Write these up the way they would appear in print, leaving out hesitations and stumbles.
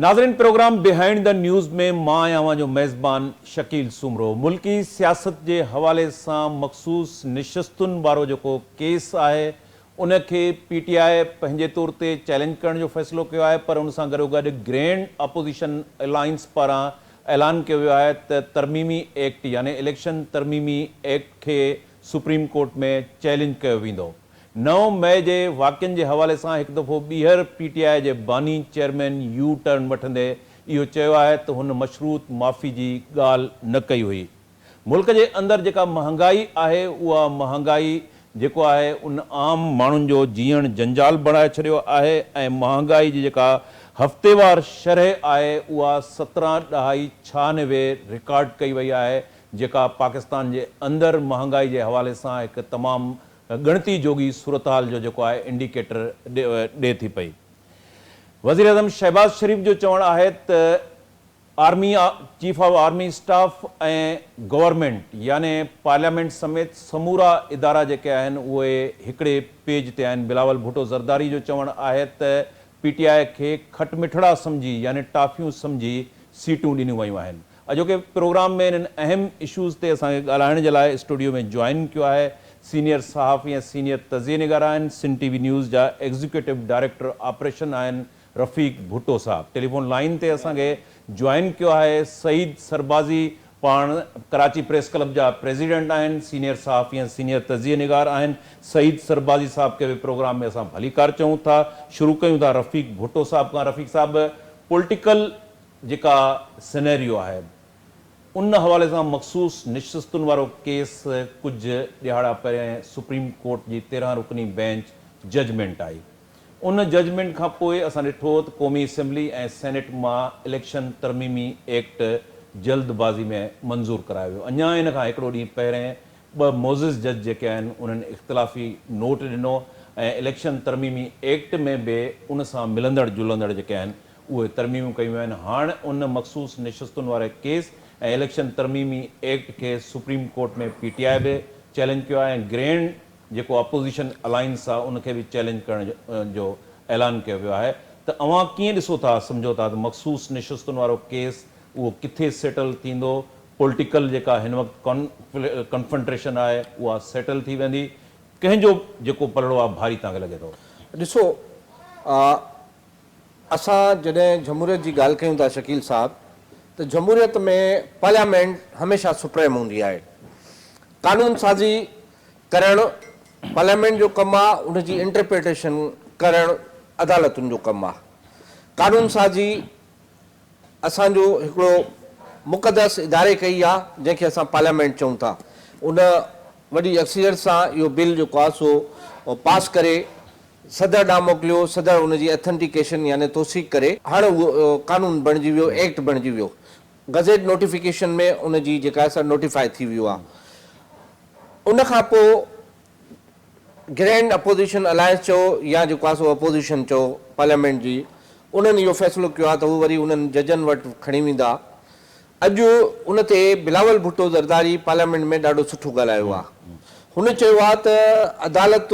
नाज़रीन, programme behind the news में मां आवां जो मेज़बान शकील सुमरो। मुल्की सियासत के हवाले से मखसूस निशस्तुन वारो जो केस है उनके PTI पंहिंजे तौर ते चैलेंज करण जो फैसलो किया है, पर उन सां गॾोगॾु ग्रैंड अपोजिशन अलायंस पारां ऐलान किया वियो आहे त तरमीमी एक्ट यानी इलेक्शन तरमीमी एक्ट के सुप्रीम कोर्ट में चैलेंज किया वेंदो। 9 मई के वाक़ियनि के हवाले से एक दफ़ो ॿीहर PTI के बानी चेयरमैन यू टर्न वठंदे इहो चयो आहे त हुन मशरूत माफ़ी की गाल न कई हुई। मुल्क के अंदर जेका महंगाई है उहा महंगाई जेको है उन आम माण्हुनि जो जीअण जंजाल बणाए छॾियो आहे ऐं महंगाई जी जेका हफ़्तेवार शरह है उहा 17.96 रिकॉर्ड कई वई है, जेका पाकिस्तान के अंदर महंगाई के हवाले से एक तमाम गणती जोगी सूरत हाल जो है इंडिकेटर दे थी पई। वज़ीर आज़म शहबाज शरीफ जो चवण है त army chief of army staff A government यानी पार्लियामेंट समेत समूरा इदारा जेके आहिनि उहे हिकिड़े पेज ते आहिनि। बिलावल भुट्टो ज़रदारी जो चवण है त PTI के खटमिठड़ा समझी यानी टाफियूं समझी सीटूं ॾिनियूं वयूं आहिनि। अॼोके प्रोग्राम में इन अहम इशूज़ ते असांखे ॻाल्हाइण जे लाइ स्टूडियो में ज्वाइन किया है सीनियर सहाफ़ी ऐं सीनियर तज़िये निगार आहिनि। सिंध TV न्यूज़ जा एग्जीक्यूटिव डायरेक्टर ऑपरेशन आहिनि रफ़ीक भुट्टो साहब। टेलीफोन लाइन ते असांखे ज्वाइन किया है सईद सरबाज़ी, पाण कराची प्रेस क्लब जा प्रेसिडेंट आहिनि, सीनियर सहाफ़ी ऐं सीनियर तज़िये निगार आहिनि। सईद सरबाज़ी साहब के भी प्रोग्राम में असां भलीकार चऊं था। शुरू कयूं था रफ़ीक भुट्टो साहब का। रफ़ीक साहब, पॉलिटिकल जेका सिनेरियो है उन हवाले से मखसूस निशस्तुन वारो केस कुछ दिहाड़ा पहले सुप्रीम कोर्ट की 13 रुकनी बेंच जजमेंट आई। उन जजमेंट का पोइ असां ॾिठो त क़ौमी असम्बली ऐं सेनेट मां इलेक्शन तरमीमी एक्ट जल्दबाज़ी में मंज़ूर करायो वियो। अञा इन खां हिकिड़ो ॾींहुं पहिरें 2 मोज़िज़ जज जेके आहिनि उन्हनि इख़्तिलाफ़ी नोट ॾिनो ऐं इलेक्शन तरमीमी एक्ट में भी उन सां मिलंदड़ जुलंदड़ जेके आहिनि उहे तरमीमूं कयूं आहिनि। हाणे उन मखसूस निशस्तुनि वारे केस ऐं इलेक्शन तरमीमी एक्ट के सुप्रीम कोर्ट में PTI भी चैलेंज किया है। ग्रैंड जो अपोजिशन अलायंस है उनके भी चैलेंज करण जो ऐलान किया वियो है। तो अवां कीअं ॾिसो था, समझो था तो मखसूस निशस्तुनि वारो केस वो किथे सेटल थींदो? पॉलिटिकल जेका हिन वक्त कन्फ्रंटेशन है उहा सेटल थी वेंदी? कंहिंजो जेको पलड़ो आहे भारी तव्हांखे लॻे थो? ॾिसो, असां जॾहिं जमहूरियत जी ॻाल्हि कयूं था शकील साहब, तो जमहूरियत में पार्लियामेंट हमेशा सुप्रीम होंदी है। कानून साज़ी करण पार्लियामेंट जो कम आ, उनकी इंटरप्रिटेशन करण अदालतुनि जो कम आ। कानून साज़ी असांजो हिकिड़ो मुक़दस इदारे कई आ जंहिंखे असां पार्लियामेंट चऊं था। उन वॾी अक्सरियत सां इहो बिल जेको आहे सो पास करे सदर ॾांहुं मोकिलियो। सदर उनजी एथेंटिकेशन यानी तौसीक़ करे हाणे उहो कानून बणिजी वियो, एक्ट बणिजी वियो। गज़ेट नोटिफिकेशन में उनजी जेका आहे नोटिफाई थी वियो आहे। उन खां पोइ ग्रैंड अपोजिशन अलायंस चओ या जेको आहे सो अपोजिशन चओ पार्लियामेंट जी, उन्हनि इहो फ़ैसिलो कयो आहे त हू वरी उन्हनि जजनि वटि खणी वेंदा। अॼु उन ते बिलावल भुट्टो ज़रदारी पार्लियामेंट में ॾाढो सुठो ॻाल्हायो आहे। हुन चयो आहे त अदालत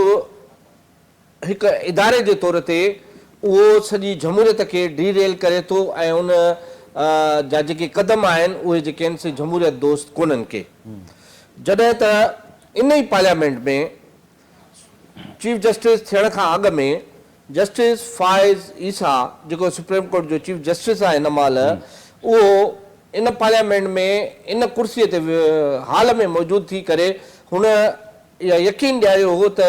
हिकु इदारे जे तौर ते उहो सॼी जमहूरियत खे डीरेल करे थो ऐं उन जा जेके क़दम आहिनि उहे जेके आहिनि से जमहूरियत दोस्त कोन्हनि के। जॾहिं त इन ई पार्लियामेंट में चीफ जस्टिस थियण खां अॻु में जस्टिस फाइज़ ईसा जेको सुप्रीम कोर्ट जो चीफ जस्टिस आहे हिन महिल, उहो इन पार्लियामेंट में इन कुर्सीअ ते हाल में मौजूदु थी करे हुन इहा यकीन ॾियारियो हो त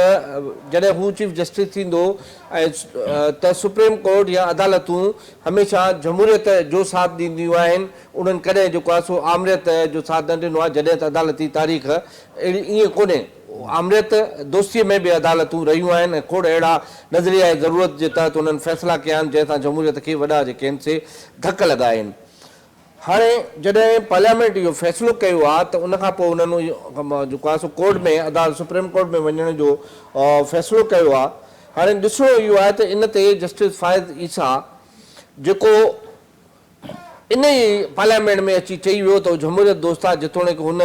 जॾहिं हू चीफ जस्टिस थींदो ऐं त सुप्रीम कोर्ट या अदालतूं हमेशह जमहूरियत जो साथ ॾींदियूं आहिनि। उन्हनि कॾहिं जेको आहे सो आमरियत जो साथ न ॾिनो आहे। जॾहिं त अदालती तारीख़ अहिड़ी ईअं कोन्हे। आमरियत दोस्तीअ में भी अदालतूं रहियूं आहिनि ऐं खोड़ अहिड़ा नज़रिया ज़रूरत जे तहत उन्हनि फ़ैसिला कया आहिनि जंहिंसां जमहूरियत खे वॾा जेके आहिनि से धक लॻा आहिनि। हाणे जॾहिं पार्लियामेंट इहो फ़ैसिलो कयो आहे त उनखां पोइ उन्हनि जेको आहे सो कोर्ट में अदालत सुप्रीम कोर्ट में वञण जो फ़ैसिलो कयो आहे। हाणे ॾिसणो इहो आहे त इन ते जस्टिस फाइज़ ईसा जेको इन ई पार्लियामेंट में अची चई वियो त जमहूरियत दोस्त आहे, जेतोणीकि हुन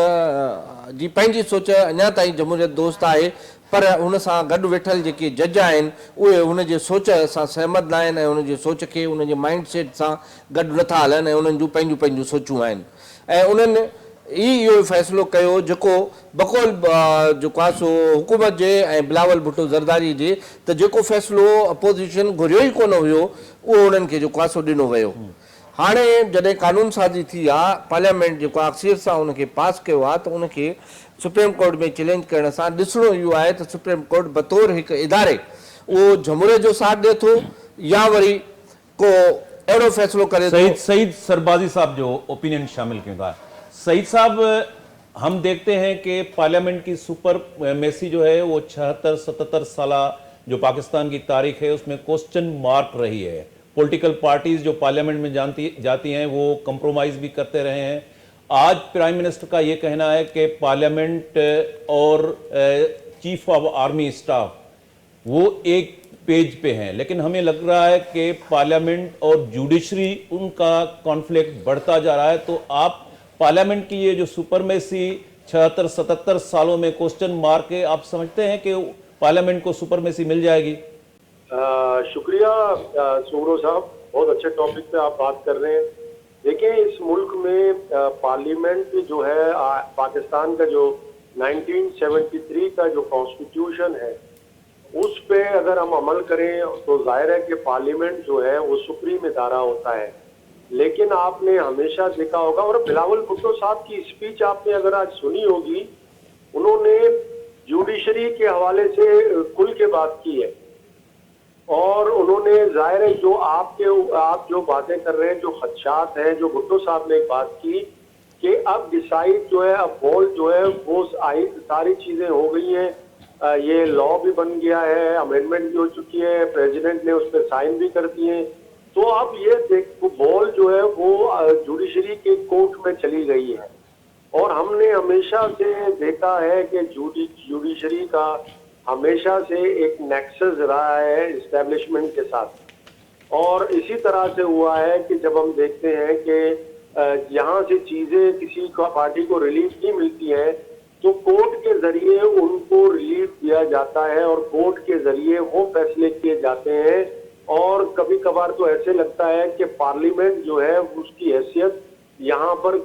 जी पंहिंजी सोच अञा ताईं जमहूरियत दोस्त आहे, पर हुन सां गॾु वेठल जेके जज आहिनि उहे हुन जे सोच सां सहमत न आहिनि ऐं हुन जे सोच खे हुन जे माइंड सेट सां गॾु नथा हलनि ऐं उन्हनि जूं पंहिंजूं पंहिंजूं सोचूं आहिनि ऐं उन्हनि इहो फ़ैसिलो कयो जेको बक़ौल जेको आहे सो हुकूमत जे ऐं बिलावल भुट्टो ज़रदारी जे त जेको फ़ैसिलो अपोज़िशन घुरियो ई कोन हुयो उहो उन्हनि खे जेको आहे सो ॾिनो वियो। हाणे जॾहिं कानून साज़ी थी आहे पार्लियामेंट जेको आहे अक्सियत सां उनखे पास कयो आहे त उनखे सुप्रीम कोर्ट में चैलेंज करण सां ॾिसणो इहो आहे त सुप्रीम कोर्ट बतौर हिकु इदारे उहो जमहूरियत जो साथ ॾिए थो या वरी को अहिड़ो फ़ैसिलो करे थो। सईद सरबाजी साहब जो ओपिनियन शामिल क्यों था? सईद साहब, हम देखते हैं कि पार्लियामेंट की सुपर मेसी जो है वो 76-77 साल जो पाकिस्तान की तारीख है उसमें क्वेश्चन मार्क रही है। पॉलिटिकल पार्टीज जो पार्लियामेंट में जाती हैं वो कंप्रोमाइज भी करते रहे हैं। आज प्राइम मिनिस्टर का ये कहना है कि पार्लियामेंट और चीफ ऑफ आर्मी स्टाफ वो एक पेज पे हैं, लेकिन हमें लग रहा है कि पार्लियामेंट और जुडिशरी उनका कॉन्फ्लिक्ट बढ़ता जा रहा है। तो आप पार्लियामेंट की ये जो सुपरमेसी 76-77 सालों में क्वेश्चन मार्क है, आप समझते हैं कि पार्लियामेंट को सुपरमेसी मिल जाएगी? शुक्रिया सुमरो साहब, बहुत अच्छे टॉपिक पे आप बात कर रहे हैं। देखिए, इस मुल्क में पार्लियामेंट जो है पाकिस्तान का जो 1973 का जो कॉन्स्टिट्यूशन है उस पे अगर हम अमल करें तो जाहिर है कि पार्लियामेंट जो है वो सुप्रीम इदारा होता है। लेकिन आपने हमेशा देखा होगा, और बिलावल भुट्टो साहब की स्पीच आपने अगर आज सुनी होगी, उन्होंने जुडिशरी के हवाले से खुल के बात की है और उन्होंने जाहिर है जो आप जो बातें कर रहे हैं, जो खदशात हैं, जो भुट्टो साहब ने एक बात की कि अब डिसाइड जो है, अब बॉल जो है वो सारी चीजें हो गई हैं, ये लॉ भी बन गया है, अमेंडमेंट भी हो चुकी है, प्रेसिडेंट ने उस पर साइन भी कर दिए। तो अब ये बॉल जो है वो जुडिशरी के कोर्ट में चली गई है और हमने हमेशा से देखा है कि जुडिशरी का हमेशा से एक नेक्सस रहा है इस्टेब्लिशमेंट के साथ। और इसी तरह से हुआ है कि जब हम देखते हैं कि यहाँ से चीजें किसी का पार्टी को रिलीफ नहीं मिलती है तो कोर्ट के जरिए उनको रिलीफ दिया जाता है और कोर्ट के जरिए वो फैसले किए जाते हैं। और कभी कभार तो ऐसे लगता है कि पार्लियामेंट जो है उसकी हैसियत यहाँ पर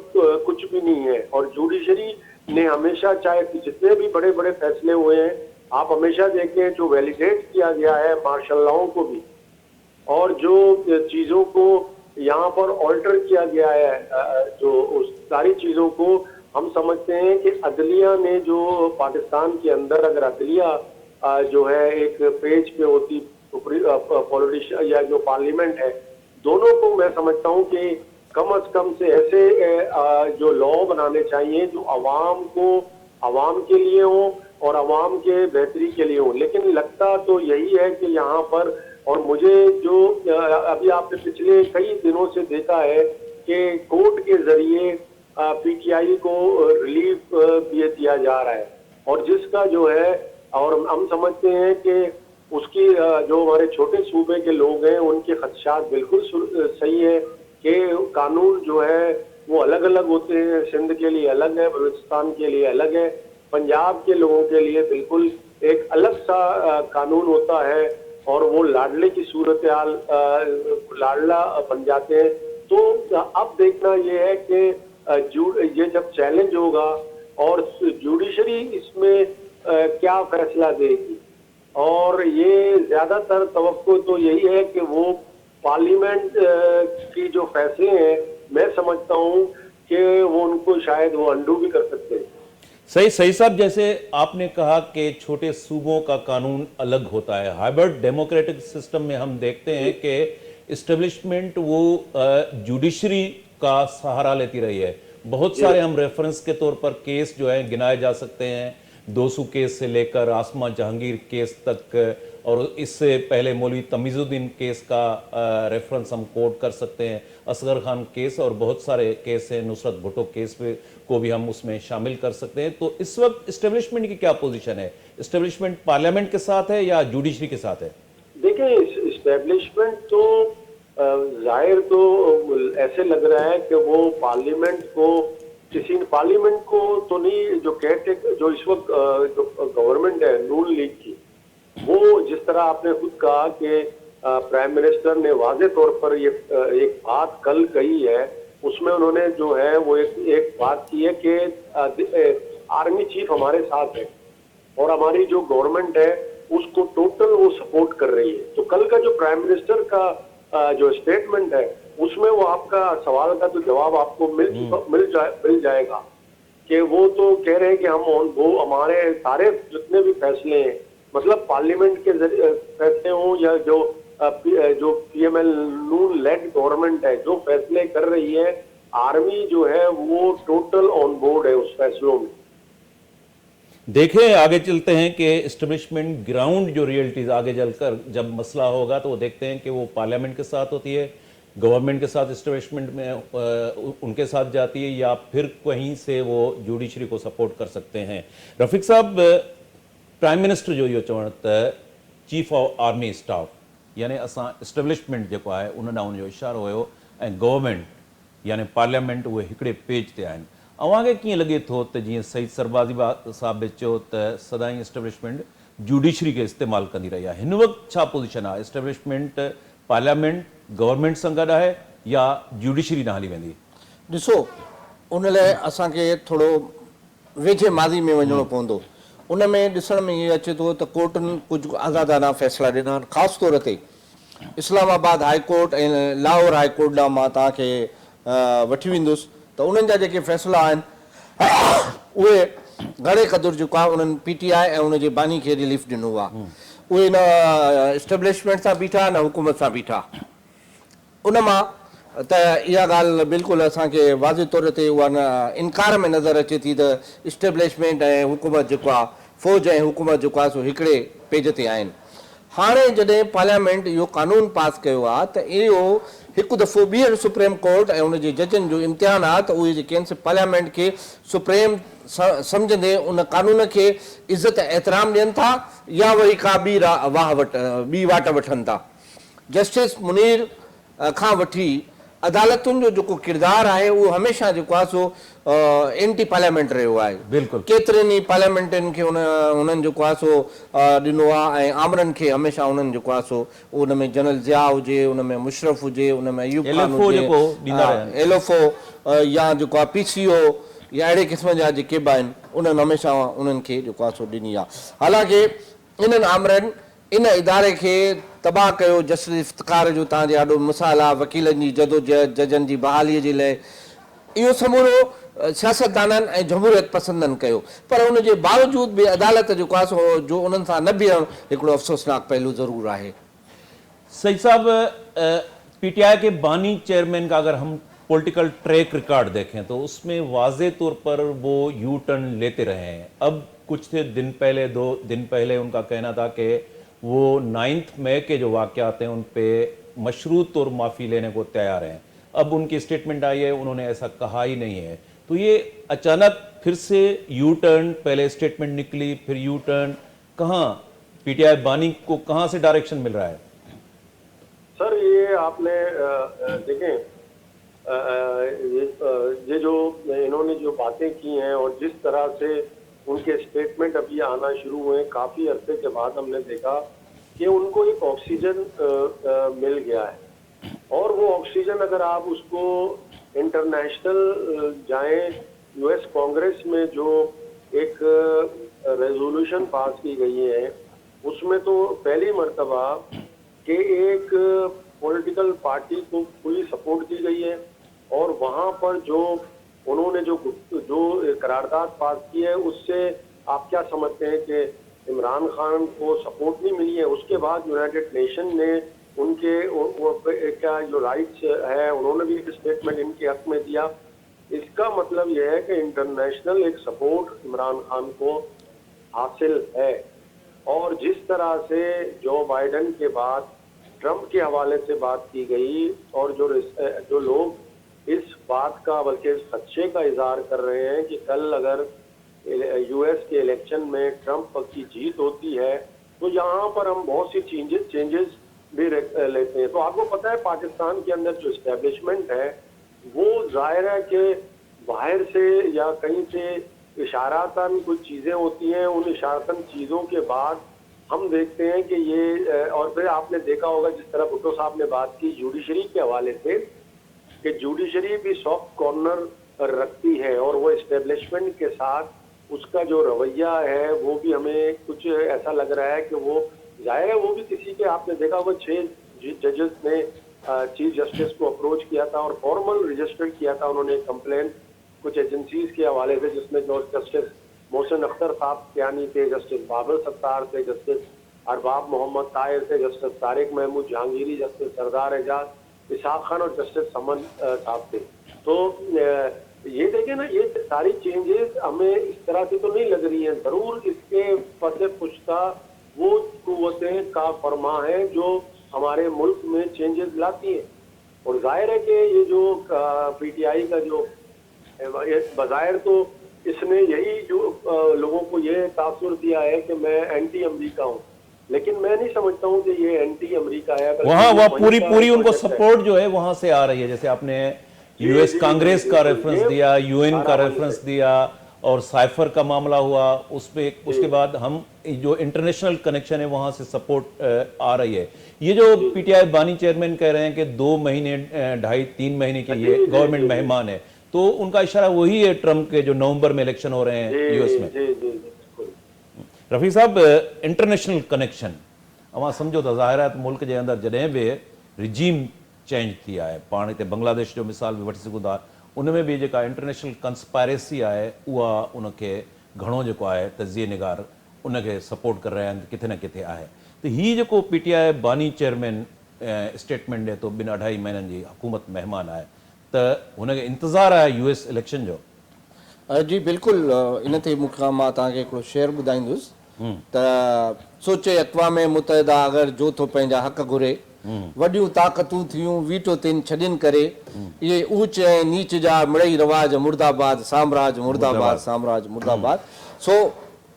कुछ भी नहीं है। और जुडिशरी ने हमेशा, चाहे जितने भी बड़े बड़े फैसले हुए हैं, आप हमेशा देखें जो वैलिडेट किया गया है मार्शल लॉ को भी, और जो चीजों को यहाँ पर ऑल्टर किया गया है, जो उस सारी चीजों को हम समझते हैं कि अदलिया ने जो पाकिस्तान के अंदर, अगर अदलिया जो है एक पेज पे होती पॉलिटिशियन या जो पार्लियामेंट है, दोनों को मैं समझता हूँ कि कम से कम से ऐसे जो लॉ बनाने चाहिए जो अवाम के लिए हो और अवाम के बेहतरी के लिए हो। लेकिन लगता तो यही है कि यहाँ पर, और मुझे जो अभी आपने पिछले कई दिनों से देखा है कि कोर्ट के जरिए पीटीआई को रिलीफ दिया जा रहा है, और जिसका जो है, और हम समझते हैं कि उसकी जो हमारे छोटे सूबे के लोग हैं उनके खदशात बिल्कुल सही है कि कानून जो है वो अलग अलग होते हैं, सिंध के लिए अलग है, बलूचिस्तान के लिए अलग है, पंजाब के लोगों के लिए बिल्कुल एक अलग सा कानून होता है और वो लाडले की सूरत हाल लाडला बन जाते हैं। तो अब देखना ये है कि ये जब चैलेंज होगा और जुडिशरी इसमें क्या फैसला देगी, और ये ज्यादातर तवक्को तो यही है कि वो पार्लियामेंट की जो फैसले हैं, मैं समझता हूँ कि वो उनको शायद वो अंडू भी कर सकते हैं। सही साहब, जैसे आपने कहा कि छोटे सूबों का कानून अलग होता है, हाइब्रिड डेमोक्रेटिक सिस्टम में हम देखते हैं कि इस्टेब्लिशमेंट वो जुडिशरी का सहारा लेती रही है। बहुत सारे हम रेफरेंस के तौर पर केस जो है गिनाए जा सकते हैं, दोसू केस से लेकर आसमा जहांगीर केस तक, और इससे पहले मौलवी तमीजुद्दीन केस का रेफरेंस हम कोट कर सकते हैं, असगर खान केस, और बहुत सारे केस हैं, नुसरत भुट्टो केस को भी हम उसमें शामिल कर सकते हैं। तो इस वक्त इस्टेब्लिशमेंट की क्या पोजीशन है? इस्टेब्लिशमेंट पार्लियामेंट के साथ है या जुडिशरी के साथ है? देखिए, इस्टेब्लिशमेंट तो जाहिर तो ऐसे लग रहा है कि वो पार्लियामेंट को किसी ने पार्लियामेंट को तो नहीं, जो केयरटेकर जो इस वक्त जो गवर्नमेंट है नून लीग की, वो जिस तरह आपने खुद कहा कि प्राइम मिनिस्टर ने वाजे तौर पर ये एक बात कल कही है, उसमें उन्होंने जो है वो एक बात की है कि आर्मी चीफ हमारे साथ है और हमारी जो गवर्नमेंट है उसको टोटल वो सपोर्ट कर रही है। तो कल का जो प्राइम मिनिस्टर का जो स्टेटमेंट है उसमें वो आपका सवाल का तो जवाब आपको मिल जाएगा कि वो तो कह रहे हैं कि वो हमारे सारे जितने भी फैसले हैं, मतलब पार्लियामेंट के जरिए फैसले हों या जो पीएमएल नून लेड गवर्नमेंट है जो फैसले कर रही है, आर्मी जो है वो टोटल ऑन बोर्ड है उस फैसलों में। देखें आगे चलते हैं कि एस्टेब्लिशमेंट ग्राउंड जो रियलिटीज आगे चलकर जब मसला होगा तो वो देखते हैं कि वो पार्लियामेंट के साथ होती है, गवर्नमेंट के साथ, एस्टेब्लिशमेंट में उनके साथ जाती है, या फिर कहीं से वो जुडिशरी को सपोर्ट कर सकते हैं। रफीक साहब, प्राइम मिनिस्टर जो इहो चवण त चीफ ऑफ आर्मी स्टाफ यानी असां एस्टेब्लिशमेंट जेको आहे उन ॾांहुं जो इशारो हुयो ऐं गवर्नमेंट यानी पार्लियामेंट उहे हिकिड़े पेज ते आहिनि। अव्हांखे कीअं लॻे थो त जीअं सईद सरबाज़ी साहब बि चयो त सदाईं एस्टेब्लिशमेंट जुडिशरी खे इस्तेमालु कंदी रही आहे, हिन वक़्तु छा पोज़ीशन आहे? एस्टेब्लिशमेंट पार्लियामेंट गवर्नमेंट सां गॾु आहे या जुडिशरी न हली वेंदी? ॾिसो, उन लाइ असांखे थोरो वेझे माज़ी में वञिणो पवंदो। उन में ॾिसण में इहो अचे थो त कोर्टनि कुझु आज़ादाना फ़ैसिला ॾिना आहिनि, ख़ासि तौर ते इस्लामाबाद हाई कोर्ट ऐं लाहौर हाई कोर्ट ॾांहुं मां तव्हांखे वठी वेंदुसि त उन्हनि जा जेके फ़ैसिला आहिनि उहे घणे क़दुरु जेको आहे उन्हनि PTI ऐं उनजे बानी खे रिलीफ ॾिनो आहे। उहे न एस्टेब्लिशमेंट सां बीठा न हुकूमत सां बीठा। उन मां त इहा ॻाल्हि बिल्कुलु असांखे वाज़े तौर ते उहा न इनकार में नज़र अचे थी त एस्टेब्लिशमेंट ऐं हुकूमत जेको आहे, फ़ौज ऐं हुकूमत जेको आहे सो हिकिड़े पेज ते आहिनि। हाणे जॾहिं पार्लियामेंट इहो कानून पास कयो आहे त इहो हिकु दफ़ो ॿीहर सुप्रीम कोर्ट ऐं उनजे जजनि जो इम्तिहान आहे त उहे जेके आहिनि पार्लियामेंट खे सुप्रीम सम्झंदे उन कानून खे इज़त एतिराम ॾियनि था या वरी का ॿी वाट वठनि था। जस्टिस मुनीर खां वठी अदालतुनि जो जेको किरदारु आहे उहो हमेशह जेको आहे सो एंटी पार्लियामेंट रहियो आहे। बिल्कुलु केतिरनि ई पार्लियामेंटनि खे उन्हनि जेको आहे सो ॾिनो आहे ऐं आमरनि खे हमेशह उन्हनि जेको आहे सो उन में जनरल ज़िया हुजे, उन में मुशरफ हुजे, उन में अयूब खान हुजे, LFO या जेको आहे PCO या अहिड़े क़िस्म जा जेके बि आहिनि उन्हनि हमेशह उन्हनि खे जेको आहे सो ॾिनी आहे। हालांकि इन्हनि आमरनि इन इदारे खे तबाह कयो। जस्टिस इफ्तिकार जो तव्हांजे ॾाढो मिसाल आहे, वकीलनि जी जदोजहद, जजनि जी बहालीअ जे लाइ, इहो समूरो सियासतदाननि ऐं जमहूरियत पसंदनि कयो, पर उनजे बावजूद बि अदालत जेको आहे सो जो उन्हनि सां न बीहणु हिकिड़ो अफ़सोसनाक पहलू ज़रूरु आहे। सईद साहब, PTI के बानी चेयरमैन का अगर हम पॉलिटिकल ट्रैक रिकॉर्ड देखें तो उसमें वाज़े तौर पर वो यू टर्न लेते रहे हैं। अब कुछ दिन पहले, 2 दिन पहले उनका कहना था कि वो 9 मई के जो वाक़यात हैं उन पे मशरूत और माफ़ी लेने को तैयार हैं। अब उनकी स्टेटमेंट आई है, उन्होंने ऐसा कहा ही नहीं है। तो ये अचानक फिर से यू टर्न, पहले स्टेटमेंट निकली फिर यू टर्न, कहाँ PTI बानी को कहाँ से डायरेक्शन मिल रहा है? सर ये आपने देखें, ये जो इन्होंने जो बातें की हैं और जिस तरह से उनके स्टेटमेंट अभी आना शुरू हुए, काफ़ी अरसे के बाद हमने देखा कि उनको एक ऑक्सीजन मिल गया है। और वो ऑक्सीजन अगर आप उसको इंटरनेशनल जाएं, US कांग्रेस में जो एक रेजोल्यूशन पास की गई है उसमें तो पहली मर्तबा कि एक पॉलिटिकल पार्टी को पूरी सपोर्ट की गई है और वहाँ पर जो उन्होंने जो करारदाद पास की है उससे आप क्या समझते हैं कि इमरान खान को सपोर्ट नहीं मिली है? उसके बाद यूनाइटेड नेशन ने उनके क्या जो राइट्स है उन्होंने भी एक स्टेटमेंट इनके हक में दिया। इसका मतलब यह है कि इंटरनेशनल एक सपोर्ट इमरान खान को हासिल है। और जिस तरह से जो बाइडन के बाद ट्रंप के हवाले से बात की गई और जो लोग इस बात का बल्कि खदशे का इजहार कर रहे हैं कि कल अगर US के इलेक्शन में ट्रंप की जीत होती है तो यहाँ पर हम बहुत सी चेंजेस भी लेते हैं। तो आपको पता है पाकिस्तान के अंदर जो इस्टेब्लिशमेंट है वो जाहिर है कि बाहर से या कहीं से इशारातन कुछ चीजें होती हैं, उन इशारतन चीजों के बाद हम देखते हैं कि ये और फिर आपने देखा होगा जिस तरह भुट्टो साहब ने बात की जुडिशरी के हवाले से कि जुडिशरी भी सॉफ्ट कॉर्नर रखती है और वो एस्टेब्लिशमेंट के साथ उसका जो रवैया है वो भी हमें कुछ ऐसा लग रहा है कि वो जाहिर है वो भी किसी के, आपने देखा होगा 6 जजेस ने चीफ जस्टिस को अप्रोच किया था और फॉर्मल रजिस्टर किया था उन्होंने कंप्लेंट कुछ एजेंसीज के हवाले से, जिसमें जस्टिस मोहसिन अख्तर साहब कियानी थे, जस्टिस बाबर सत्तार थे, जस्टिस अरबाब मोहम्मद ताहिर थे, जस्टिस तारिक महमूद जहांगीरी, जस्टिस सरदार एजाज इसाक खान और जस्टिस समन साहब थे। तो ये देखें ना, ये सारी चेंजेस हमें इस तरह से तो नहीं लग रही हैं, जरूर इसके पसे पुश्ता वो कुव्वतें का फरमा है जो हमारे मुल्क में चेंजेस लाती हैं। और जाहिर है कि ये जो पीटीआई का जो बज़ाहिर तो इसने यही जो लोगों को ये तासुर दिया है कि मैं एंटी अमेरिका हूँ, लेकिन मैं नहीं समझता हूँ कि ये एंटी अमेरिका है। वहाँ वह पूरी उनको सपोर्ट जो है वहां से आ रही है। जैसे आपने यूएस कांग्रेस का रेफरेंस दिया, यूएन का रेफरेंस दिया और साइफर का मामला हुआ, उसमें उसके बाद हम जो इंटरनेशनल कनेक्शन है वहां से सपोर्ट आ रही है। ये जो पीटीआई बानी चेयरमैन कह रहे हैं कि 2 महीने 2.5-3 महीने के ये गवर्नमेंट मेहमान है, तो उनका इशारा वही है ट्रंप के जो नवंबर में इलेक्शन हो रहे हैं यूएस में। रफी साहब, इंटरनेशनल कनेक्शन अवां समझो त ज़ाहिर आहे मुल्क जे अंदरि जॾहिं बि रिजीम चेंज थी आहे, पाण हिते बांग्लादेश जो मिसाल बि वठी सघूं था, उन में बि जेका इंटरनेशनल कंस्पायरेसी आहे उहा उनखे घणो जेको आहे तजिए निगार उनखे सपोर्ट करे रहिया आहिनि, किथे न किथे आहे। त हीउ जेको पीटीआई बानी चेयरमैन स्टेटमेंट ॾिए थो 2-2.5 महीननि जी हुकूमत महिमान आहे, त हुनखे इंतज़ारु आहे यूएस इलेक्शन जो? जी बिल्कुलु, इन ते मूंखां मां तव्हांखे हिकिड़ो शेयर ॿुधाईंदुसि त सोचे अक़वाम मुतहिदा अगरि जो थो पंहिंजा हक़ घुरे, वॾियूं ताक़तूं थियूं वीटो तिन छॾनि करे, इहे ऊच ऐं नीच जा मिड़ई रवाज मुर्दाबाद, साम्राज मुर्दाबाद, साम्राज मुर्दाबाद। सो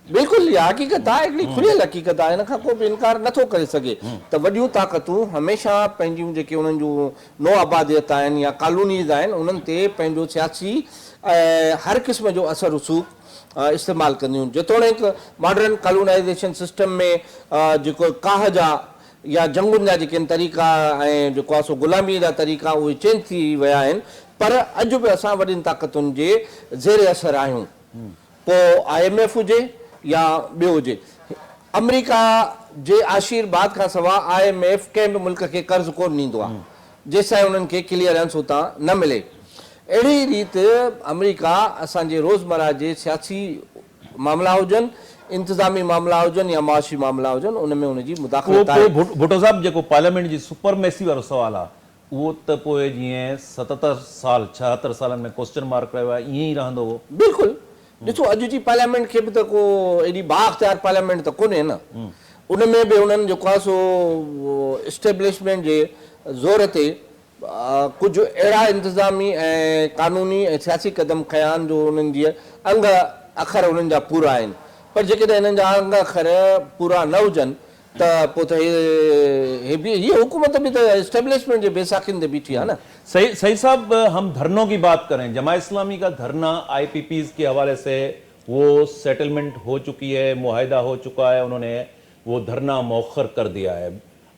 बिल्कुलु इहा हक़ीक़त आहे, हिकिड़ी खुलियल हक़ीक़त आहे, हिन खां को बि इनकार नथो करे सघे त वॾियूं ताक़तूं हमेशह पंहिंजूं जेके उन्हनि जूं नो आबादियत आहिनि या कॉलोनीज़ आहिनि उन्हनि ते पंहिंजो सियासी हर क़िस्म जो असर रसूख़ इस्तेमालु कंदियूं। जेतोणीकि मॉडर्न कॉलोनाइज़ेशन सिस्टम में जेको काह जा या जंगुनि जा जेके तरीक़ा ऐं जेको आहे सो ग़ुलामी जा तरीक़ा उहे चेंज थी विया आहिनि, पर अॼु बि असां वॾियुनि ताक़तुनि जे ज़ेर असर आहियूं। पोइ IMF हुजे या ॿियो हुजे, अमेरिका जे आशीर्वाद खां सवाइ IMF कंहिं बि मुल्क खे कर्ज़ कोन ॾींदो आहे जेसिताईं उन्हनि खे क्लियरेंस हुतां न मिले। अहिड़ी रीति अमेरिका असांजे रोज़मर्रा जे सियासी मामला हुजनि, इंतिज़ामी मामला हुजनि या माशी मामला हुजनि, उन में उनजी मुदाख़लत आहे। भुट्टो साहब, जेको पार्लियामेंट जी सुपरमेसी वारो सुवाल आहे उहो त पोइ जीअं 77 साल 76 सालनि में क्वेश्चन मार्क कयो आहे, ईअं ई रहंदो हो? बिल्कुलु, ॾिसो अॼु जी पार्लियामेंट खे बि त को एॾी बाअख्तियार पार्लियामेंट त कोन्हे न, उन में बि उन्हनि जेको आहे सो इस्टेब्लिशमेंट जे ज़ोर ते कुझु अहिड़ा इंतिज़ामी ऐं कानूनी ऐं सियासी क़दम खयां आहिनि जो उन्हनि जी अंग अखर उन्हनि जा पूरा आहिनि, पर जेकॾहिं हिननि जा अंग अखर पूरा न हुजनि त पोइ त हीअ हुकूमत बि त इस्टेब्लिशमेंट जे बेसाखियुनि ते बीठी आहे न। सही साहब, हम धरनों की बात करें, जमा इस्लामी का धरना IPPs के हवाले से वो सेटलमेंट हो चुकी है, मुआहिदा हो चुका है, उन्होंने वो धरना मौखर कर दिया है।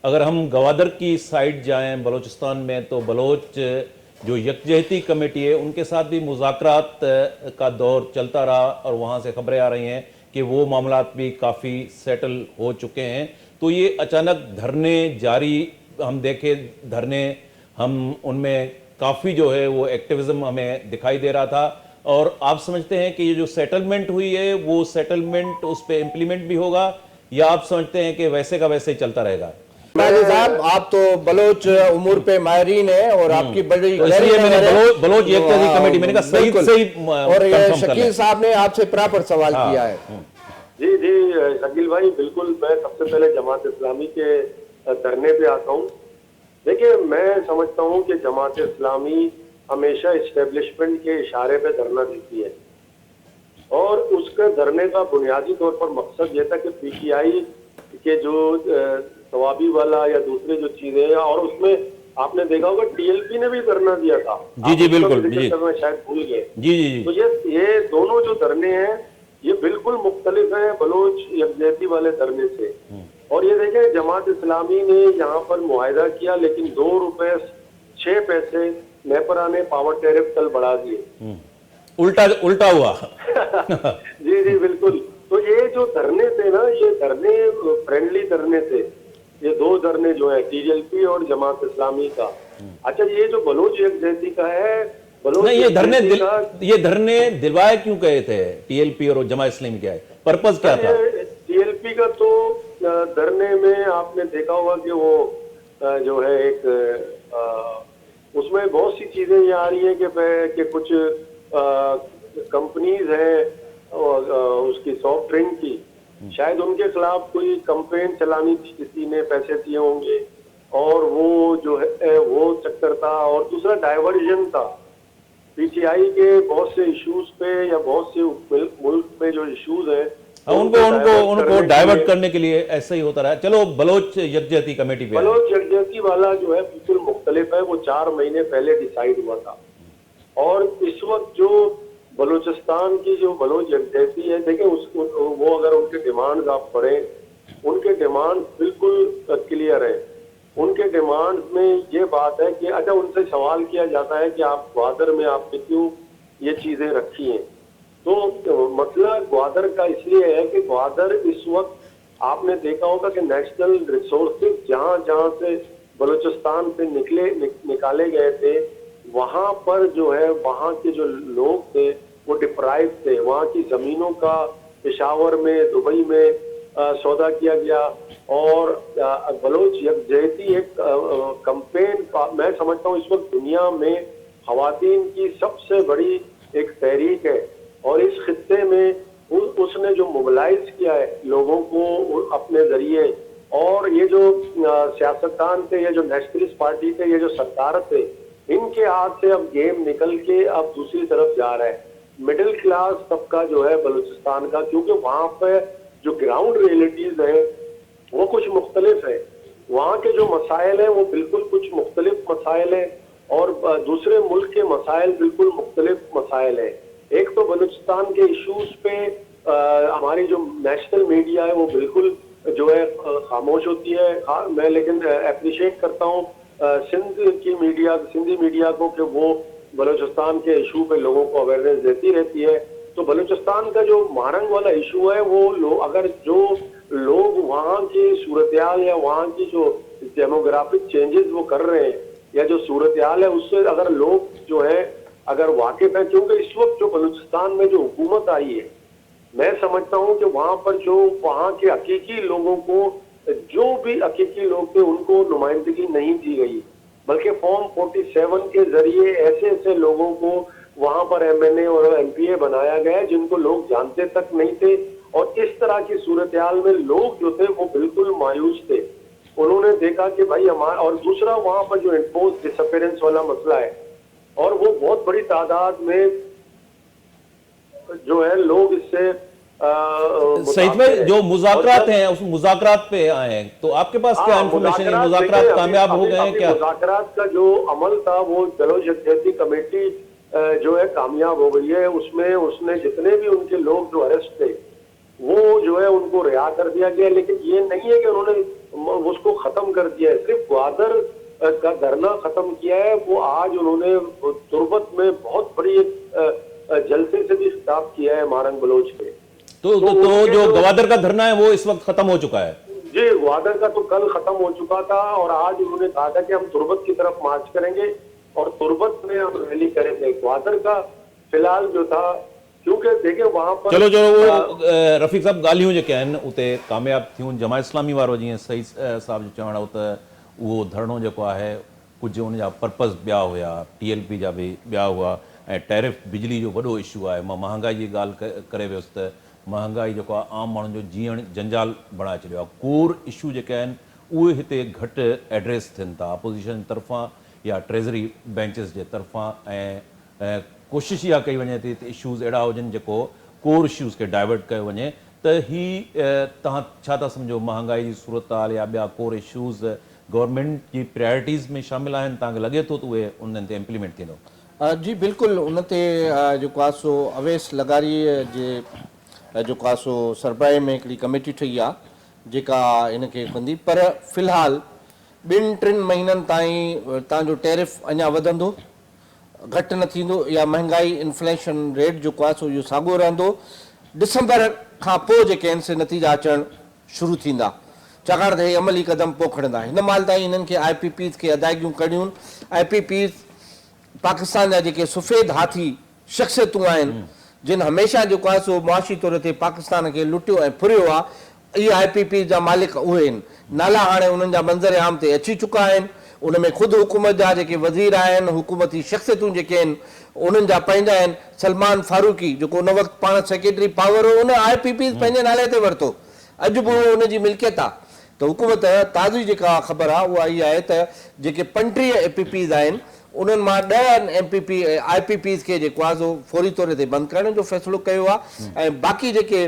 अगर हम गवादर की साइड जाएं बलूचिस्तान में, तो बलोच जो यकजहती कमेटी है उनके साथ भी मुज़ाकरात का दौर चलता रहा और वहाँ से खबरें आ रही हैं कि वो मामलात भी काफ़ी सेटल हो चुके हैं। तो ये अचानक धरने जारी हम देखें, धरने हम उनमें काफ़ी जो है वो एक्टिविज्म हमें दिखाई दे रहा था, और आप समझते हैं कि ये जो सेटलमेंट हुई है वो सेटलमेंट उस पर इम्प्लीमेंट भी होगा, या आप समझते हैं कि वैसे का वैसे ही चलता रहेगा? साहब, आप तो बलोच उमूर पे माहिरीन है और आपकी बड़ी तो इसलिए मैंने बलोच यकजहती कमेटी, मैंने कहा सही और शकील साहब ने आपसे प्रॉपर सवाल किया है। जी जी शकील भाई, बिल्कुल। मैं सबसे पहले जमात इस्लामी के धरने पे आता हूँ। देखिए, मैं समझता हूँ कि जमात इस्लामी हमेशा इस्टेब्लिशमेंट के इशारे पे धरना देती है, और उसके धरने का बुनियादी तौर पर मकसद ये था कि PTI के जो सवाबी वाला या दूसरे जो चीजें हैं, और उसमें आपने देखा होगा टीएलपी ने भी धरना दिया था। जी, जी, आप उसका बिल्कुल, भी जिक्र जी। करना शायद भूल गए। जी जी तो जी। ये दोनों जो धरने हैं ये बिल्कुल मुख्तलिफ हैं बलोच यकजहती वाले धरने से। और ये देखें, जमात इस्लामी ने यहाँ पर मुआहदा किया, लेकिन 2 रुपए 6 पैसे नेपरा ने पावर टैरिफ कल बढ़ा दिए। उल्टा उल्टा हुआ। जी जी बिल्कुल। तो ये जो धरने थे ना, ये धरने फ्रेंडली धरने थे। ये 2 धरने जो है टीएलपी और जमात इस्लामी का। अच्छा, ये जो बलोच यकजहती का है, बलोच नहीं, यकजहती का ये धरने दिलवाए क्यों गए थे टीएलपी और जमा इस्लामी? क्या है पर्पस, क्या था? टीएलपी का तो धरने में आपने देखा होगा कि वो जो है एक उसमें बहुत सी चीजें ये आ रही है कि कुछ कंपनीज हैं और उसकी सॉफ्ट ड्रिंक की, शायद उनके खिलाफ कोई कंपेन चलानी थी, किसी ने पैसे दिए होंगे और वो जो है वो चक्कर था। और दूसरा डाइवर्जन था, पीटीआई के बहुत से इश्यूज पे या बहुत से मुल्क में जो इश्यूज हैं उनको डाइवर्ट करने के लिए ऐसा ही होता रहा। चलो, बलोच यकजहती कमेटी पे बलोच यकजहती वाला जो है बिल्कुल मुख्तलिफ है। वो 4 महीने पहले डिसाइड हुआ था। और इस वक्त जो बलूचिस्तान की जो बलोच यकजहती है, देखें उसको वो अगर उनके डिमांड्स आप पढ़ें, उनके डिमांड बिल्कुल क्लियर है। उनके डिमांड में ये बात है कि अच्छा, उनसे सवाल किया जाता है कि आप ग्वादर में आपने क्यों ये चीजें रखी हैं। तो मसला ग्वादर का इसलिए है कि ग्वादर इस वक्त आपने देखा होगा कि नेशनल रिसोर्सेज जहां जहां से बलूचिस्तान से निकाले गए थे, वहां पर जो है वहां के जो लोग थे वो डिप्राइव थे। वहां की जमीनों का पेशावर में, दुबई में सौदा किया गया। और बलोच यकजहती एक कंपेन, मैं समझता हूँ इस वक्त दुनिया में खवातीन की सबसे बड़ी एक तहरीक है। और इस खित्ते में उसने जो मोबिलाइज किया है लोगों को अपने जरिए, और ये जो सियासतदान थे, ये जो नेशनलिस्ट पार्टी थे, ये जो सरकार थे, इनके हाथ से अब गेम निकल के अब दूसरी तरफ जा रहा है। मिडिल क्लास तबका जो है बलूचिस्तान का, क्योंकि वहां पे जो ग्राउंड रियलिटीज है वो कुछ मुख्तलिफ है। वहाँ के जो मसाइल हैं वो बिल्कुल कुछ मुख्तलिफ मसाइल हैं, और दूसरे मुल्क के मसाइल बिल्कुल मुख्तलिफ मसाइल हैं। एक तो बलूचिस्तान के इश्यूज पे हमारी जो नेशनल मीडिया है वो बिल्कुल जो है खामोश होती है। मैं लेकिन अप्रिशिएट करता हूँ सिंधी मीडिया को कि वो बलूचिस्तान के इशू पे लोगों को अवेयरनेस देती रहती है। तो बलूचिस्तान का जो मारंग वाला इशू है वो अगर जो लोग वहाँ की सूरत-ए-हाल या वहाँ की जो डेमोग्राफिक चेंजेस वो कर रहे हैं, या जो सूरत-ए-हाल है उससे अगर लोग जो है अगर वाकिफ है, क्योंकि इस वक्त जो बलूचिस्तान में जो हुकूमत आई है, मैं समझता हूँ कि वहाँ पर जो वहाँ के हकीकी लोगों को, जो भी हकीकी लोग थे उनको नुमाइंदगी नहीं दी गई, बल्कि फॉर्म 47 के जरिए ऐसे ऐसे लोगों को वहां पर एमएनए और एमपीए बनाया गया जिनको लोग जानते तक नहीं थे। और इस तरह की सूरत-ए-हाल में लोग जो थे वो बिल्कुल मायूस थे। उन्होंने देखा कि भाई हमारा, और दूसरा वहां पर जो इम्पोज डिसअपेरेंस वाला मसला है, और वो बहुत बड़ी तादाद में जो है लोग इससे सईद भाई, जो मुज़ाकरात हैं उस मुज़ाकरात पे आए हैं, तो आपके पास क्या इंफॉर्मेशन है? मुज़ाकरात कामयाब हो गए हैं क्या? मुज़ाकरात का जो अमल था वो बलोच यकजहती कमेटी जो है कामयाब हो गई है। उसमें उसने जितने भी उनके लोग जो अरेस्ट थे वो जो है उनको रिहा कर दिया गया। लेकिन ये नहीं है कि उन्होंने उसको खत्म कर दिया है, सिर्फ ग्वादर का धरना खत्म किया है। वो आज उन्होंने तुर्बत में बहुत बड़ी एक जलसे से भी खिताब किया है मारंग बलोच पे। तो जो ग्वादर का धरना है वो इस वक्त खत्म हो चुका है? जी, ग्वादर का तो कल खत्म हो चुका था, और आज उन्होंने कहा था कि हम तुर्बत की तरफ मार्च करेंगे और तुर्बत में हम रैली करेंगे। ग्वादर का फिलहाल जो था, क्योंकि देखिए वहां पर चलो वो रफ़ीक साहब ॻाल्हियूं जेके आहिनि उते कामयाब थियूं। जमा इस्लामी वारो जीअं सईद साहब जो चवण हो त उहो धरणो जेको आहे कुझु उन जा पर्पस ॿिया हुया, टीएलपी जा बि ॿिया हुआ, ऐं टैरिफ बिजली जो वॾो इशू आहे। मां महांगाई जी ॻाल्हि करे वियुसि त महांगाई जेको आहे आम माण्हुनि जो जीअण जंजाल बणाए छॾियो आहे। कोर इशू जेके आहिनि उहे हिते घटि एड्रेस थियनि था अपोज़िशन तरफ़ां या ट्रेज़री बेंचिस जे तरफ़ां, ऐं कोशिशि इहा कई वञे थी त इशूज़ अहिड़ा हुजनि जेको कोर इशूज़ खे डाइवर्ट कयो वञे। त ही तव्हां छा था सम्झो, महांगाई जी सूरत हाल या ॿिया कोर इशूज़ गवर्नमेंट जी प्रायोरिटीज़ में शामिल आहिनि, तव्हांखे लॻे थो त उहे उन्हनि ते इम्प्लीमेंट थींदो? जी बिल्कुलु, उन ते जेको आहे सो अवेस लगारीअ जे जेको आहे सो सरबराही में हिकिड़ी कमेटी ठही आहे जेका इनखे कंदी, पर फ़िलहालु 2-3 महीननि ताईं तव्हांजो टैरिफ अञा वधंदो, घटि न थींदो, या महांगाई इन्फ्लेशन रेट जेको आहे सो इहो साॻियो रहंदो। डिसंबर खां पोइ जेके आहिनि से नतीजा अचणु शुरू थींदा, छाकाणि त हे अमली क़दम पोइ खणंदा। हिन महिल ताईं हिननि खे IPPs खे अदायगियूं करणियूं। IPPs पाकिस्तान जा जेके सफ़ेद हाथी शख़्सियतूं आहिनि जिन हमेशह जेको आहे सो मुआशी तौर ते पाकिस्तान खे लुटियो ऐं फुरियो आहे, इहे IPPs जा मालिक उहे आहिनि। नाला हाणे उन्हनि जा मंज़र आम ते अची चुका आहिनि। उन में ख़ुदि हुकूमत जा जेके वज़ीर आहिनि, हुकूमती शख़्सियतूं जेके आहिनि, उन्हनि जा पंहिंजा आहिनि। सलमान फारूकी जेको उन वक़्तु पाण सेक्रेटरी पावर हो, उन IPPs पंहिंजे नाले ते वरितो, अॼु बि उहो उनजी मिल्कियत आहे। त हुकूमत ताज़ी जेका ख़बर आहे उहा इहा आहे त जेके 35 APPs आहिनि, उन्हनि मां 10 IPPs खे जेको आहे सो फौरी तौर ते बंदि करण जो फ़ैसिलो कयो आहे, ऐं बाक़ी जेके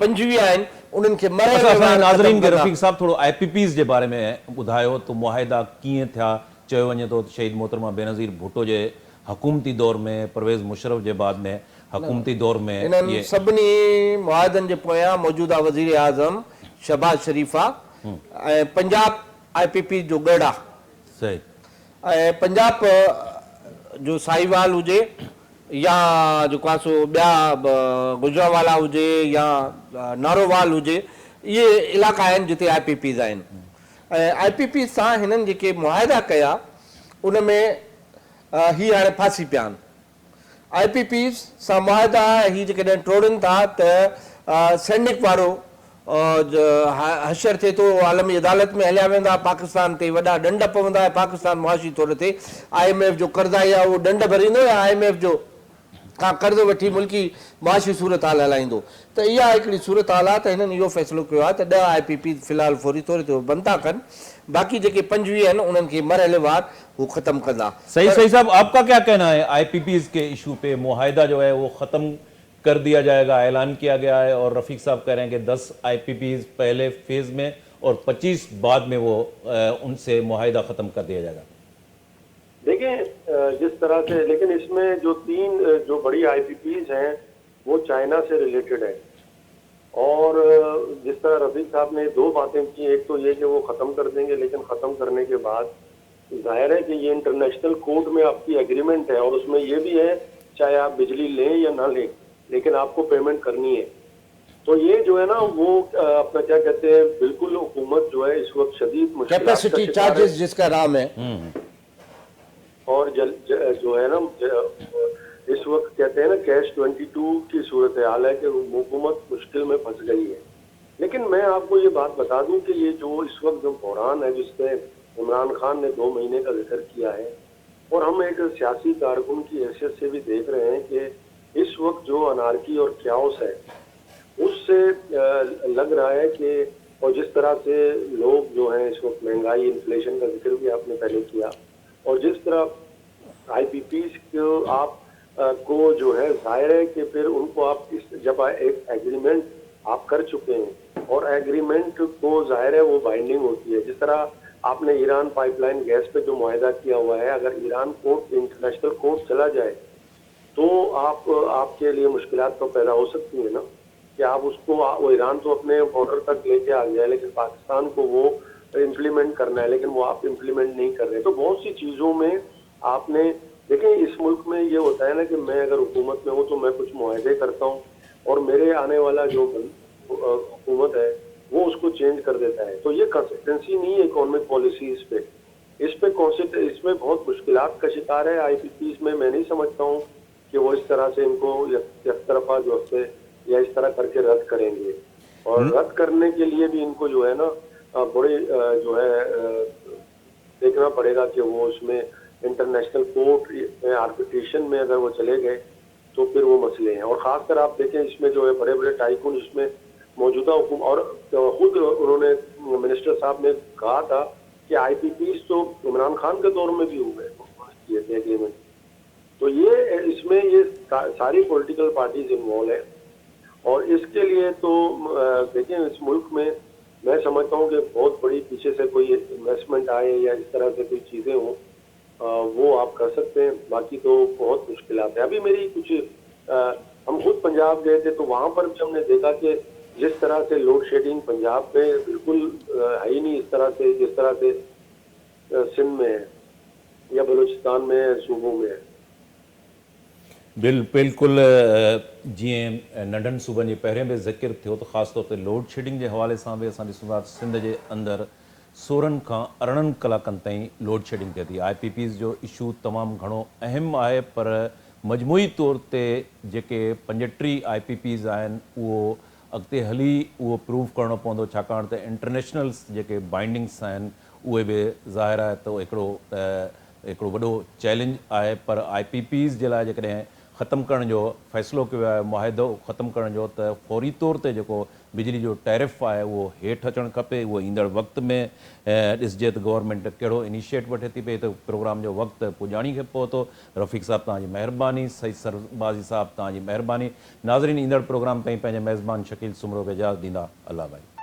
25 आहिनि उन्हनि खे नाज़रीन खे रफ़ीक साहब थोरो IPPs जे बारे में ॿुधायो त मुआहिदा कीअं थिया। चयो वञे थो शहीद मोहतरमा बेनज़ीर भुट्टो जे हुकूमती दौर में, परवेज़ मुशर्रफ जे बाद में हुकूमती दौर में इन्हनि सभिनी मुआहिदनि जे पोयां मौजूदा वज़ीर आज़म शहबाज शरीफ़ आहे ऐं पंजाब IPP जो गढ़ आहे। सही। ऐं पंजाब जो साहिवाल हुजे या जेको आहे सो ॿिया गुजरावाला हुजे या नारोवाल हुजे, इहे इलाइक़ा आहिनि जिते IPPs आहिनि। ऐं IPPs सां हिननि जेके मुआहिदा कया उन में ही हाणे फासी पिया आहिनि। IPPs सां मुआहिदा ही जेकॾहिं टोड़नि था त सैनिक वारो हशर थिए थो, आलमी अदालत में हलिया वेंदा, पाकिस्तान ते वॾा ॾंड पवंदा, पाकिस्तान मुआशी तौर ते IMF जो कर्ज़ाई आहे उहो ॾंड भरींदो या IMF जो खां कर्ज़ वठी मुल्की मुआशी सूरत हाल हलाईंदो। त इहा हिकिड़ी सूरत हाल आहे। त हिननि इहो फ़ैसिलो कयो आहे त 10 IPPs फ़िलहालु फौरी तौर ते बंदि था कनि, बाक़ी जेके 25 आहिनि उन्हनि खे मरहलेवार हू ख़तमु कंदा। सही साहब, आपका क्या कहना है? IPPs के इशू पे मुआहिदा जो है वो ख़त्म कर दिया जाएगा, ऐलान किया गया है, और रफ़ीक साहब कह रहे हैं कि 10 IPPs पहले फेज़ में और 25 बाद में वो उनसे मुआहिदा ख़त्म कर दिया जाएगा। देखें जिस तरह से, लेकिन इसमें जो 3 जो बड़ी IPPs हैं वो चाइना से रिलेटेड है, और जिस तरह रफीक साहब ने 2 बातें की, एक तो ये कि वो ख़त्म कर देंगे, लेकिन ख़त्म करने के बाद जाहिर है कि ये इंटरनेशनल कोर्ट में आपकी एग्रीमेंट है, और उसमें ये भी है चाहे आप बिजली लें या ना लें, लेकिन आपको पेमेंट करनी है। तो ये जो है ना वो अपना क्या कहते हैं, बिल्कुल हुकूमत जो है इस वक्त शदीद कैपेसिटी चार्जेस जिसका नाम है, और जो है ना इस वक्त कहते हैं ना कैश 22 की सूरत हाल है कि हुकूमत मुश्किल में फंस गई है। लेकिन मैं आपको ये बात बता दूं कि ये जो इस वक्त जो बहरान है जिसमें इमरान खान ने 2 महीने का जिक्र किया है, और हम एक सियासी कारकुन की हैसियत से भी देख रहे हैं कि इस वक्त जो अनारकी और क्याओस है उससे लग रहा है कि, और जिस तरह से लोग जो हैं इस वक्त महंगाई इन्फ्लेशन का जिक्र भी आपने पहले किया, और जिस तरह IPPs को आप को जो है जाहिर है कि फिर उनको आप जब एक एग्रीमेंट आप कर चुके हैं और एग्रीमेंट को जाहिर है वो बाइंडिंग होती है। जिस तरह आपने ईरान पाइपलाइन गैस पे जो मुआहिदा किया हुआ है, अगर ईरान कोर्ट इंटरनेशनल कोर्ट चला जाए तो आपके लिए मुश्किलात तो पैदा हो सकती है ना, कि आप उसको वो ईरान तो अपने बॉर्डर तक लेके आ गया है, लेकिन पाकिस्तान को वो इम्प्लीमेंट करना है, लेकिन वो आप इम्प्लीमेंट नहीं कर रहे। तो बहुत सी चीज़ों में आपने देखें, इस मुल्क में ये होता है ना कि मैं अगर हुकूमत में हूँ तो मैं कुछ मुआहदे करता हूँ और मेरे आने वाला जो हुकूमत है वो उसको चेंज कर देता है। तो ये कंसिस्टेंसी नहीं है इकोनॉमिक पॉलिसीज पे, इसमें बहुत मुश्किलात का शिकार है IPPs में। मैं नहीं समझता हूँ कि वो इस तरह से इनको एक तरफा जो है या इस तरह करके रद्द करेंगे, और रद्द करने के लिए भी इनको जो है ना बड़े जो है देखना पड़ेगा कि वो उसमें इंटरनेशनल कोर्ट में आर्बिट्रेशन में अगर वो चले गए तो फिर वो मसले हैं। और खासकर आप देखें इसमें जो है बड़े बड़े टाइकून इसमें मौजूदा हुकूमत, और खुद उन्होंने मिनिस्टर साहब ने कहा था कि IPPs तो इमरान खान के दौर में भी हुए किए थे एग्रीमेंट। तो ये इसमें ये सारी पॉलिटिकल पार्टीज इन्वॉल्व है, और इसके लिए तो देखें इस मुल्क में मैं समझता हूँ कि बहुत बड़ी पीछे से कोई इन्वेस्टमेंट आए या इस तरह से कोई चीज़ें हों, वो आप कर सकते हैं। बाकी तो बहुत मुश्किलात है। अभी मेरी कुछ हम खुद पंजाब गए थे तो वहाँ पर भी हमने देखा कि जिस तरह से लोड शेडिंग पंजाब में बिल्कुल है ही नहीं, इस तरह से जिस तरह से सिंध में है या बलूचिस्तान में, सूबों में है। बिल्कुल जीअं नंढनि सूबनि जे पहिरें बि ज़िक्र थियो त ख़ासि तौर ते लोड शेडिंग जे हवाले सां बि असां ॾिसूं था सिंध जे अंदरि 16 खां 18 कलाकनि ताईं लोड शेडिंग थिए थी। IPPs जो इशू तमामु घणो अहम आहे, पर मजमूई तौर ते जेके 35 IPPs आहिनि उहो अॻिते हली उहो प्रूव करिणो पवंदो, छाकाणि त इंटरनेशनल्स जेके बाइंडिंग्स आहिनि उहे बि ज़ाहिर आहे त हिकिड़ो वॾो चैलेंज आहे। पर IPPs जे लाइ जेकॾहिं ख़तमु करण जो फ़ैसिलो कयो आहे, मुआहिदो ख़तमु करण जो, त फ़ौरी तौर ते जेको बिजली जो टैरिफ आहे उहो हेठि अचणु खपे। उहो ईंदड़ वक़्त में ॾिसजे त गवर्नमेंट कहिड़ो इनिशिएट वठे थी पई, त प्रोग्राम जो वक़्तु पुॼाणी खे पहुतो। रफ़ीक साहब तव्हांजी महिरबानी, सईद सरबाज़ी साहब तव्हांजी महिरबानी। नाज़रीन, ईंदड़ प्रोग्राम ताईं पंहिंजे मेज़बान शकील सुमरो खे इजाज़त ॾींदा। अल्लाह भाई।